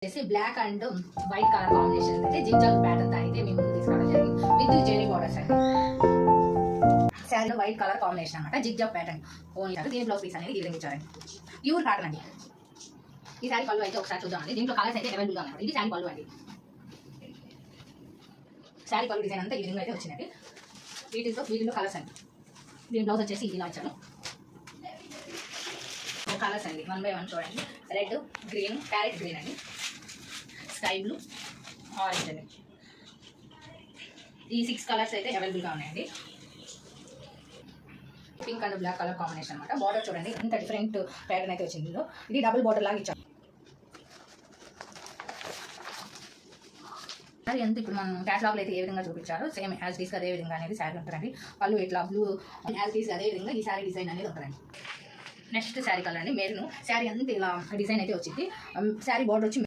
Black and white colour combination అయితే zigzag pattern అయితే మేము ముందు తీసుకురావడం జరిగింది విత్ జెరీ బోర్డర్స్ అండి. శారీలో వైట్ కలర్ కాంబినేషన్ అనమాట జిగ్జాగ్ ప్యాటర్న్ ఓన్లీ దీని బ్లౌజ్ పీస్ అనేది ఈ విధంగా ఇచ్చారండి. ప్యూర్ కాటన్ అండి. ఈ శారీ పళ్ళు అయితే ఒకసారి చూద్దామండి. దీంట్లో కలర్స్ అయితే అవైలబుల్గా ఉన్నాయి. ఇది శారీ పళ్ళు అండి. శారీ పళ్ళు డిజైన్ అంతా ఈ విధంగా అయితే వచ్చిందండి. వీటిలో కలర్స్ అండి. దీని బ్లౌజ్ వచ్చేసి ఇలా ఇచ్చాను. కలర్స్ అండి 1 by 1 చూడండి. రెడ్, గ్రీన్, ప్యారెట్ గ్రీన్ అండి, స్కై బ్లూ, ఆరెంజ్ అండి. ఈ 6 కలర్స్ అయితే అవైలబుల్గా ఉన్నాయండి. Pink and black colour combination అనమాట. బార్డర్ చూడండి ఇంత డిఫరెంట్ ప్యాటర్న్ అయితే వచ్చింది. ఇది డబుల్ బార్డర్ లాగా ఇచ్చాం. అది ఎంత ఇప్పుడు మనం క్యాట్లాగ్లో అయితే ఏ విధంగా చూపించారో సేమ్ యాజ్ డీస్గా అదే విధంగా అనేది శారీ ఉంటుందండి. పళ్ళు ఇట్లా బ్లూ యాజ్ డీస్గా అదే విధంగా ఈ శారీ డిజైన్ అనేది ఉంటుందండి. నెక్స్ట్ శారీ కలర్ అండి మెరూన్. శారీ అంతా ఇలా డిజైన్ అయితే వచ్చింది. శారీ బార్డర్ వచ్చి